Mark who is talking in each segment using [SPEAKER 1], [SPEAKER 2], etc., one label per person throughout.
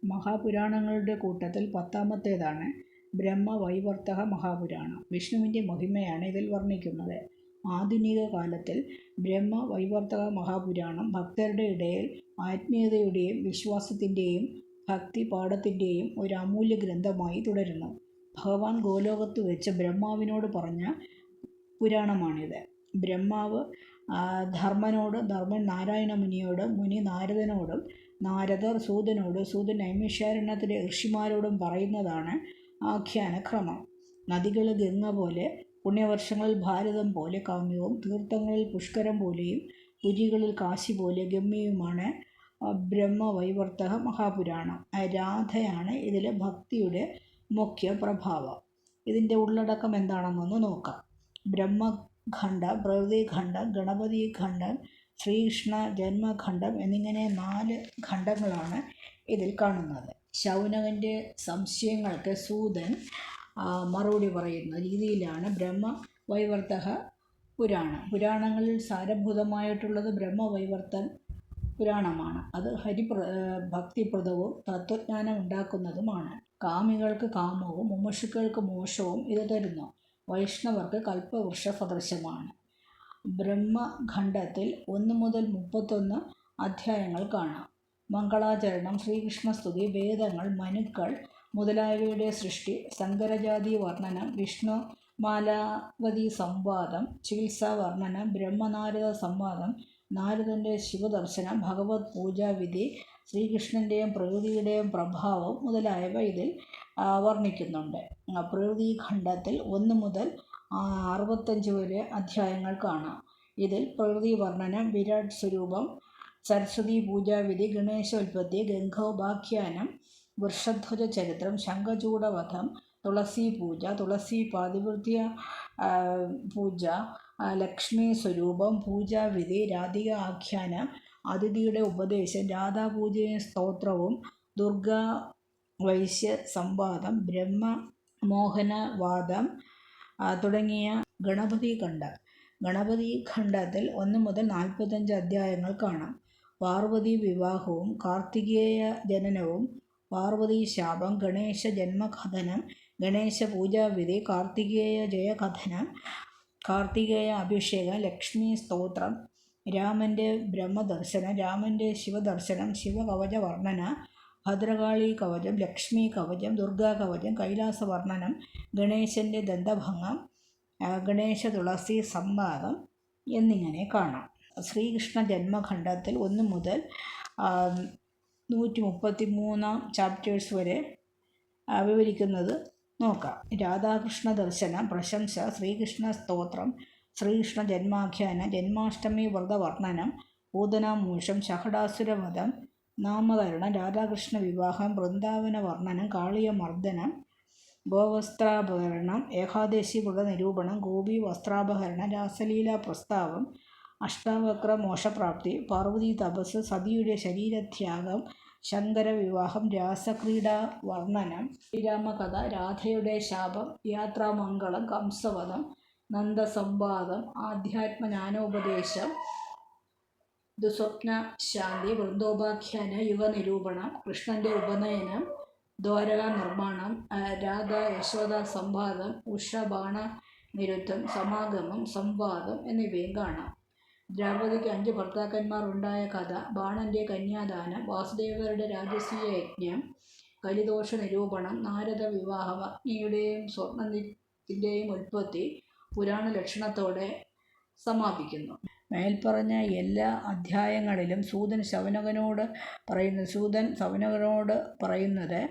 [SPEAKER 1] മഹാപുരാണങ്ങളുടെ കൂട്ടത്തിൽ 10ാമത്തേതാണ് ബ്രഹ്മവൈവർത്തക മഹാപുരാണം. വിഷ്ണുവിൻ്റെ മഹിമയാണ് ഇതിൽ വർണ്ണിക്കുന്നത്. ആധുനിക കാലത്തിൽ ബ്രഹ്മവൈവർത്തക മഹാപുരാണം ഭക്തരുടെ ഇടയിൽ ആത്മീയതയുടെയും വിശ്വാസത്തിൻ്റെയും ഭക്തിപാഠത്തിൻ്റെയും ഒരു അമൂല്യ ഗ്രന്ഥമായി തുടരുന്നു. ഭഗവാൻ ഗോലോകത്ത് വെച്ച് ബ്രഹ്മാവിനോട് പറഞ്ഞ പുരാണമാണിത്. ബ്രഹ്മാവ് ധർമ്മനോട്, ധർമ്മൻ നാരായണ മുനിയോട്, മുനി നാരദനോടും, നാരദർ സൂതനോട്, സൂതൻ നൈമിഷാരണ്യത്തിലെ ഋഷിമാരോടും പറയുന്നതാണ് ആഖ്യാനക്രമം. നദികൾ ഗംഗ പോലെ, പുണ്യവർഷങ്ങളിൽ ഭാരതം പോലെ കാമ്യവും, തീർത്ഥങ്ങളിൽ പുഷ്കരം പോലെയും, പുരികളിൽ കാശി പോലെ ഗമ്യവുമാണ് ബ്രഹ്മവൈവർത്തക മഹാപുരാണം. രാധയാണ് ഇതിലെ ഭക്തിയുടെ മുഖ്യ പ്രഭാവം. ഇതിൻ്റെ ഉള്ളടക്കം എന്താണെന്നൊന്ന് നോക്കാം. ബ്രഹ്മഖണ്ഡ, പ്രകൃതിഖണ്ഡം, ഗണപതിഖണ്ഡം, ശ്രീകൃഷ്ണ ജന്മഖണ്ഡം എന്നിങ്ങനെ 4 ഖണ്ഡങ്ങളാണ് ഇതിൽ കാണുന്നത്. ശൗനകൻ്റെ സംശയങ്ങൾക്ക് സൂതൻ മറുപടി പറയുന്ന രീതിയിലാണ് ബ്രഹ്മവൈവർത്തക പുരാണങ്ങളിൽ സാരഭൂതമായിട്ടുള്ളത് ബ്രഹ്മവൈവർത്തൻ പുരാണമാണ്. അത് ഭക്തിപ്രദവും തത്വജ്ഞാനം ഉണ്ടാക്കുന്നതുമാണ്. കാമികൾക്ക് കാമവും മുമുക്ഷുക്കൾക്ക് മോക്ഷവും ഇത് തരുന്നു. വൈഷ്ണവർക്ക് കൽപ്പവൃക്ഷ സദൃശമാണ്. ബ്രഹ്മഖണ്ഡത്തിൽ 1 മുതൽ 31 അധ്യായങ്ങൾ കാണാം. മംഗളാചരണം, ശ്രീകൃഷ്ണസ്തുതി, വേദങ്ങൾ, മനുക്കൾ മുതലായവയുടെ സൃഷ്ടി, സങ്കരജാതി വർണ്ണനം, വിഷ്ണു മാലാവതി സംവാദം, ചികിത്സാ വർണ്ണനം, ബ്രഹ്മനാരദ സംവാദം, നാരദൻ്റെ ശിവദർശനം, ഭഗവത് പൂജാവിധി, ശ്രീകൃഷ്ണൻ്റെയും പ്രകൃതിയുടെയും പ്രഭാവം മുതലായവ ഇതിൽ വർണ്ണിക്കുന്നുണ്ട്. പ്രകൃതിഖണ്ഡത്തിൽ 1 മുതൽ 65 വരെ അധ്യായങ്ങൾ കാണാം. ഇതിൽ പ്രകൃതി വർണ്ണനം, വിരാട് സ്വരൂപം, സരസ്വതി പൂജാവിധി, ഗണേശോൽപത്തി, ഗംഗോപാഖ്യാനം, വൃഷധ്വജ ചരിത്രം, ശംഖചൂഡവധം, തുളസി പൂജ, തുളസി പാതിവൃത്യ പൂജ, ലക്ഷ്മി സ്വരൂപം, പൂജാവിധി, രാധിക ആഖ്യാനം, അതിഥിയുടെ ഉപദേശം, രാധാപൂജയും സ്തോത്രവും, ദുർഗാ വൈശ്യ സംവാദം, ബ്രഹ്മമോഹനവാദം തുടങ്ങിയ ഗണപതിഖണ്ഡത്തിൽ 1 മുതൽ 45 അധ്യായങ്ങൾ കാണാം. പാർവതി വിവാഹവും, കാർത്തികേയ ജനനവും, പാർവതി ശാപം, ഗണേശ ജന്മകഥനം, ഗണേശ പൂജാവിധി, കാർത്തികേയ ജയകഥനം, കാർത്തികേയ അഭിഷേകം, ലക്ഷ്മി സ്തോത്രം, രാമൻ്റെ ബ്രഹ്മദർശനം, രാമൻ്റെ ശിവദർശനം, ശിവകവച വർണ്ണന, ഭദ്രകാളി കവചം, ലക്ഷ്മി കവചം, ദുർഗാ കവചം, കൈലാസ വർണ്ണനം, ഗണേശൻ്റെ ദന്തഭംഗം, ഗണേശ തുളസി സംവാദം എന്നിങ്ങനെ കാണാം. ശ്രീകൃഷ്ണ ജന്മഖണ്ഡത്തിൽ 1 മുതൽ 133 ചാപ്റ്റേഴ്സ് വരെ വിവരിക്കുന്നത് നോക്കാം. രാധാകൃഷ്ണ ദർശനം, പ്രശംസ, ശ്രീകൃഷ്ണ സ്തോത്രം, ശ്രീകൃഷ്ണ ജന്മാഖ്യാനം, ജന്മാഷ്ടമി വ്രതവർണ്ണനം, പൂതനാമോക്ഷം, ശഹടാസുരവധം, നാമകരണം, രാധാകൃഷ്ണ വിവാഹം, വൃന്ദാവന വർണ്ണനം, കാളിയമർദ്ദനം, ഗോവസ്ത്രാപഹരണം, ഏകാദശി വ്രത നിരൂപണം, ഗോപി വസ്ത്രാപഹരണം, രാസലീല പ്രസ്താവം, അഷ്ടാവക്ര മോക്ഷപ്രാപ്തി, പാർവതി തപസ്, സതിയുടെ ശരീരത്യാഗം, ശങ്കര വിവാഹം, രാസക്രീഡാ വർണ്ണനം, ശ്രീരാമകഥ, രാധയുടെ ശാപം, യാത്രാമംഗളം, കംസവധം, നന്ദസംവാദം, ആധ്യാത്മജ്ഞാനോപദേശം, ദുസ്വപ്ന ശാന്തി, വൃന്ദോപാഖ്യാന യുഗനിരൂപണം, കൃഷ്ണൻ്റെ ഉപനയനം, ദ്വാരകാ നിർമ്മാണം, രാധ യശോദ സംവാദം, ഉഷബാണ നിരുദ്ധം, സമാഗമം, സംവാദം എന്നിവയും കാണാം. ദ്രൗപദിക്ക് 5 ഭർത്താക്കന്മാർ ഉണ്ടായ കഥ, ബാണൻ്റെ കന്യാദാനം, വാസുദേവരുടെ രാജസൂയ യജ്ഞം, കലിദോഷ നിരൂപണം, നാരദ വിവാഹം, അഗ്നിയുടെയും സ്വർണ്ണത്തിൻ്റെയും ഉൽപ്പത്തി പുരാണ ലക്ഷണത്തോടെ സമാപിക്കുന്നു. മേൽപ്പറഞ്ഞ എല്ലാ അധ്യായങ്ങളിലും സൂതൻ ശൗനകനോട് പറയുന്നത്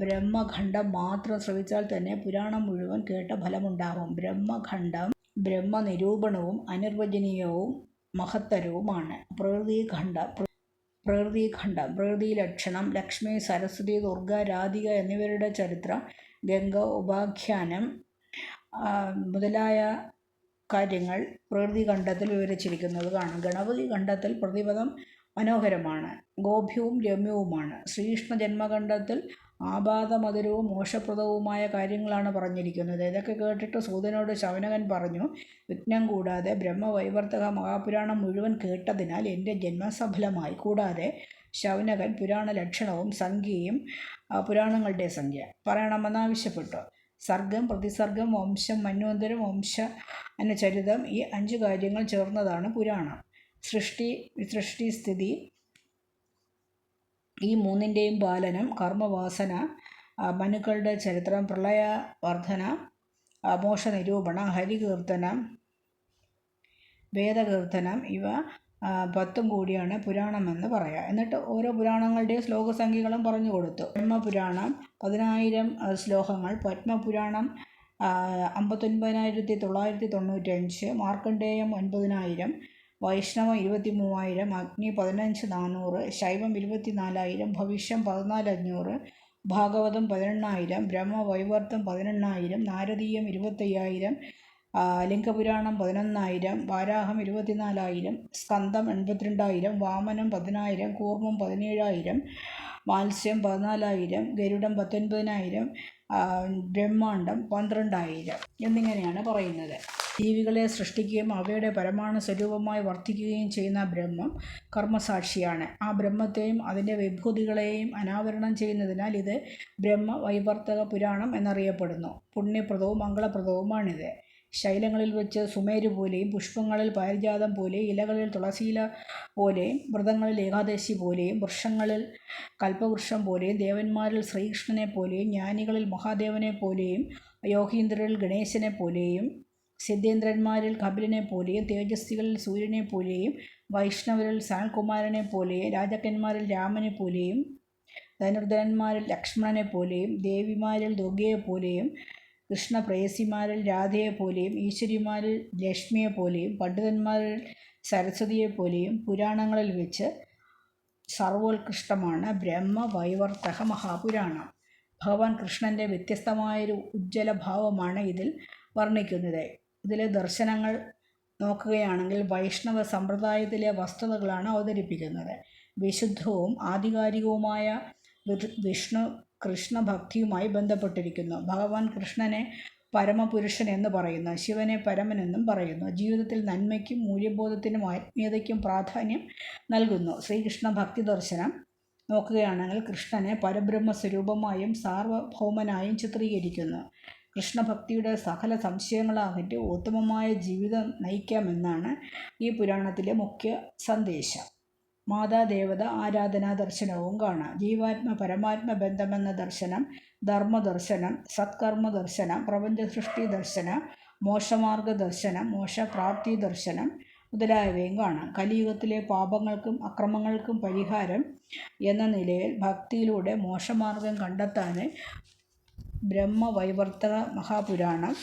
[SPEAKER 1] ബ്രഹ്മഖണ്ഡം മാത്രം ശ്രവിച്ചാൽ തന്നെ പുരാണം മുഴുവൻ കേട്ട ഫലമുണ്ടാകും. ബ്രഹ്മഖണ്ഡം ബ്രഹ്മനിരൂപണവും അനിർവചനീയവും മഹത്തരവുമാണ്. പ്രകൃതിഖണ്ഡം പ്രകൃതി ലക്ഷണം, ലക്ഷ്മി, സരസ്വതി, ദുർഗ, രാധിക എന്നിവരുടെ ചരിത്രം, ഗംഗ ഉപാഖ്യാനം മുതലായ കാര്യങ്ങൾ പ്രകൃതിഖണ്ഡത്തിൽ വിവരിച്ചിരിക്കുന്നത് കാണാം. ഗണപതിഖണ്ഡത്തിൽ പ്രതിപദം മനോഹരമാണ്, ഗോപ്യവും രമ്യവുമാണ്. ശ്രീകൃഷ്ണ ജന്മഖണ്ഡത്തിൽ ആപാദമധുരവും മോക്ഷപ്രദവുമായ കാര്യങ്ങളാണ് പറഞ്ഞിരിക്കുന്നത്. ഇതൊക്കെ കേട്ടിട്ട് സൂതനോട് ശൗനകൻ പറഞ്ഞു, വിഘ്നം കൂടാതെ ബ്രഹ്മവൈവർത്തക മഹാപുരാണം മുഴുവൻ കേട്ടതിനാൽ എൻ്റെ ജന്മം സഫലമായി. കൂടാതെ ശൗനകൻ പുരാണ ലക്ഷണവും സംഖ്യയും പുരാണങ്ങളുടെ സംഖ്യ പറയണമെന്നാവശ്യപ്പെട്ടു. സർഗം, പ്രതിസർഗം, വംശം, മന്വന്തരം, ചരിതം ഈ 5 കാര്യങ്ങൾ ചേർന്നതാണ് പുരാണം. സൃഷ്ടി, സ്ഥിതി ഈ 3ൻ്റെയും പാലനം, കർമ്മവാസന, മനുക്കളുടെ ചരിത്രം, പ്രളയവർദ്ധന, മോക്ഷനിരൂപണം, ഹരികീർത്തനം, വേദകീർത്തനം ഇവ 10 കൂടിയാണ് പുരാണമെന്ന് പറയാം. എന്നിട്ട് ഓരോ പുരാണങ്ങളുടെയും ശ്ലോകസംഖ്യകളും പറഞ്ഞു കൊടുത്തു. ബ്രഹ്മപുരാണം 10,000 ശ്ലോകങ്ങൾ, പത്മപുരാണം 59,995, മാർക്കണ്ഡേയം 9,000, വൈഷ്ണവം 23,000, അഗ്നി 15,400, ശൈവം 24,000, ഭവിഷ്യം 14,500, ഭാഗവതം 18,000, ബ്രഹ്മവൈവർത്തം 18,000, നാരദീയം 25,000, ലിംഗപുരാണം 11,000, വാരാഹം 24,000, സ്കന്ദം 82,000, വാമനം 10,000, കൂർമ്മം 17,000, മാത്സ്യം 14,000, ഗരുഡം 19,000, ബ്രഹ്മാണ്ഡം 12,000 എന്നിങ്ങനെയാണ് പറയുന്നത്. ജീവികളെ സൃഷ്ടിക്കുകയും അവയുടെ പരമാണു സ്വരൂപമായി വർത്തിക്കുകയും ചെയ്യുന്ന ബ്രഹ്മം കർമ്മസാക്ഷിയാണ്. ആ ബ്രഹ്മത്തെയും അതിൻ്റെ വിഭൂതികളെയും അനാവരണം ചെയ്യുന്നതിനാൽ ഇത് ബ്രഹ്മവൈവർത്തക പുരാണം എന്നറിയപ്പെടുന്നു. പുണ്യപ്രദവും മംഗളപ്രദവുമാണിത്. ശൈലങ്ങളിൽ വെച്ച് സുമേരു പോലെയും, പുഷ്പങ്ങളിൽ പാരിജാതം പോലെയും, ഇലകളിൽ തുളസിയില പോലെയും, വ്രതങ്ങളിൽ ഏകാദശി പോലെയും, വൃക്ഷങ്ങളിൽ കൽപ്പവൃക്ഷം പോലെയും, ദേവന്മാരിൽ ശ്രീകൃഷ്ണനെ പോലെയും, ജ്ഞാനികളിൽ മഹാദേവനെ പോലെയും, യോഗീന്ദ്രരിൽ ഗണേശനെ പോലെയും, സിദ്ധേന്ദ്രന്മാരിൽ കപിലനെ പോലെയും, തേജസ്വികളിൽ സൂര്യനെ പോലെയും, വൈഷ്ണവരിൽ സനൽകുമാരനെ പോലെയും, രാജാക്കന്മാരിൽ രാമനെ പോലെയും, ധനുർധരന്മാരിൽ ലക്ഷ്മണനെ പോലെയും, ദേവിമാരിൽ ദുർഗയെ പോലെയും, കൃഷ്ണപ്രേയസിമാരിൽ രാധയെ പോലെയും, ഈശ്വരിമാരിൽ ലക്ഷ്മിയെ പോലെയും, പണ്ഡിതന്മാരിൽ സരസ്വതിയെ പോലെയും പുരാണങ്ങളിൽ വെച്ച് സർവോത്കൃഷ്ടമാണ് ബ്രഹ്മവൈവർത്തക മഹാപുരാണം. ഭഗവാൻ കൃഷ്ണൻ്റെ വ്യത്യസ്തമായൊരു ഉജ്ജ്വലഭാവമാണ് ഇതിൽ വർണ്ണിക്കുന്നത്. ഇതിലെ ദർശനങ്ങൾ നോക്കുകയാണെങ്കിൽ വൈഷ്ണവ സമ്പ്രദായത്തിലെ വസ്തുതകളാണ് അവതരിപ്പിക്കുന്നത്. വിശുദ്ധവും ആധികാരികവുമായ കൃഷ്ണഭക്തിയുമായി ബന്ധപ്പെട്ടിരിക്കുന്നു. ഭഗവാൻ കൃഷ്ണനെ പരമപുരുഷൻ എന്ന് പറയുന്നു, ശിവനെ പരമനെന്നും പറയുന്നു. ജീവിതത്തിൽ നന്മയ്ക്കും മൂല്യബോധത്തിനും ആത്മീയതയ്ക്കും പ്രാധാന്യം നൽകുന്നു. ശ്രീകൃഷ്ണ ഭക്തി ദർശനം നോക്കുകയാണെങ്കിൽ കൃഷ്ണനെ പരബ്രഹ്മസ്വരൂപമായും സാർവഭൗമനായും ചിത്രീകരിക്കുന്നു. കൃഷ്ണഭക്തിയുടെ സകല സംശയങ്ങളകറ്റി ഉത്തമമായ ജീവിതം നയിക്കാമെന്നാണ് ഈ പുരാണത്തിലെ മുഖ്യ സന്ദേശം. മാതാദേവത ആരാധനാ ദർശനവും കാണാം. ജീവാത്മ പരമാത്മ ബന്ധമെന്ന ദർശനം, ധർമ്മദർശനം, സത്കർമ്മ ദർശനം, പ്രപഞ്ചസൃഷ്ടി ദർശനം, മോക്ഷമാർഗ ദർശനം, മോക്ഷപ്രാപ്തി ദർശനം മുതലായവയും കാണാം. കലിയുഗത്തിലെ പാപങ്ങൾക്കും അക്രമങ്ങൾക്കും പരിഹാരം എന്ന നിലയിൽ ഭക്തിയിലൂടെ മോക്ഷമാർഗം കണ്ടെത്താൻ ബ്രഹ്മവൈവർത്തക മഹാപുരാണം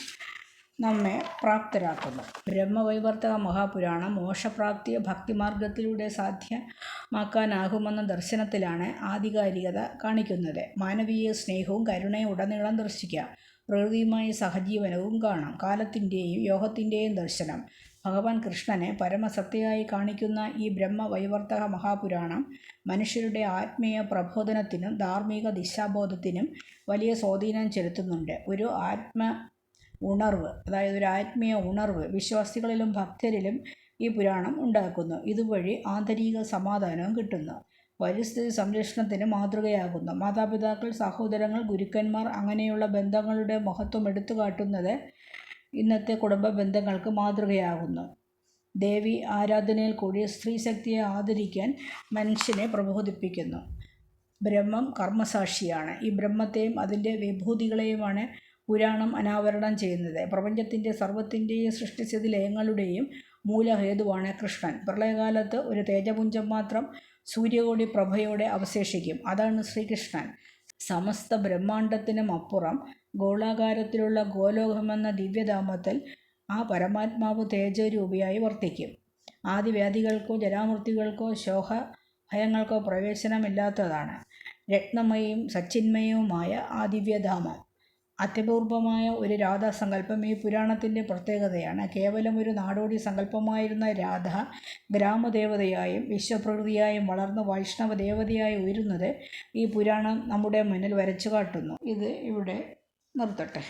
[SPEAKER 1] നമ്മെ പ്രാപ്തരാക്കുന്നു. ബ്രഹ്മവൈവർത്തക മഹാപുരാണം മോക്ഷപ്രാപ്തിയെ ഭക്തിമാർഗത്തിലൂടെ സാധ്യമാക്കാനാകുമെന്ന ദർശനത്തിലാണ് ആധികാരികത കാണിക്കുന്നത്. മാനവീയ സ്നേഹവും കരുണയും ഉടനീളം ദർശിക്കാം. പ്രകൃതിയുമായി സഹജീവനവും കാണാം. കാലത്തിൻ്റെയും യോഗത്തിൻ്റെയും ദർശനം. ഭഗവാൻ കൃഷ്ണനെ പരമസത്തയായി കാണിക്കുന്ന ഈ ബ്രഹ്മവൈവർത്തക മഹാപുരാണം മനുഷ്യരുടെ ആത്മീയ പ്രബോധനത്തിനും ധാർമ്മിക ദിശാബോധത്തിനും വലിയ സ്വാധീനം ചെലുത്തുന്നുണ്ട്. ഒരു ആത്മീയ ഉണർവ് വിശ്വാസികളിലും ഭക്തരിലും ഈ പുരാണം ഉണ്ടാക്കുന്നു. ഇതുവഴി ആന്തരിക സമാധാനവും കിട്ടുന്നു. പരിസ്ഥിതി സംരക്ഷണത്തിന് മാതൃകയാകുന്നു. മാതാപിതാക്കൾ, സഹോദരങ്ങൾ, ഗുരുക്കന്മാർ അങ്ങനെയുള്ള ബന്ധങ്ങളുടെ മഹത്വം എടുത്തുകാട്ടുന്നത് ഇന്നത്തെ കുടുംബ ബന്ധങ്ങൾക്ക് മാതൃകയാകുന്നു. ദേവി ആരാധനയിൽ കൂടി സ്ത്രീശക്തിയെ ആദരിക്കാൻ മനുഷ്യനെ പ്രബോധിപ്പിക്കുന്നു. ബ്രഹ്മം കർമ്മസാക്ഷിയാണ്. ഈ ബ്രഹ്മത്തെയും അതിൻ്റെ വിഭൂതികളെയുമാണ് പുരാണം അനാവരണം ചെയ്യുന്നത്. പ്രപഞ്ചത്തിൻ്റെ സർവത്തിൻ്റെയും സൃഷ്ടിസ്ഥിതി ലയങ്ങളുടെയും മൂലഹേതുവാണ് കൃഷ്ണൻ. പ്രളയകാലത്ത് ഒരു തേജപുഞ്ചം മാത്രം സൂര്യകോടി പ്രഭയോടെ അവശേഷിക്കും. അതാണ് ശ്രീകൃഷ്ണൻ. സമസ്ത ബ്രഹ്മാണ്ടത്തിനും അപ്പുറം ഗോളാകാരത്തിലുള്ള ഗോലോകമെന്ന ദിവ്യധാമത്തിൽ ആ പരമാത്മാവ് തേജരൂപിയായി വർത്തിക്കും. ആദിവ്യാധികൾക്കോ ജരാമൃത്യുകൾക്കോ ശോകഭയങ്ങൾക്കോ പ്രവേശനമില്ലാത്തതാണ് രത്നമയവും സച്ചിന്മയവുമായ ആ ദിവ്യധാമം. അത്യപൂർവമായ ഒരു രാധാസങ്കല്പം ഈ പുരാണത്തിൻ്റെ പ്രത്യേകതയാണ്. കേവലം ഒരു നാടോടി സങ്കല്പമായിരുന്ന രാധ ഗ്രാമദേവതയായും വിശ്വപ്രകൃതിയായും വളർന്ന് വൈഷ്ണവ ദേവതയായി ഉയരുന്നത് ഈ പുരാണം നമ്മുടെ മുന്നിൽ വരച്ചു കാട്ടുന്നു. ഇത് ഇവിടെ നിർത്തട്ടെ.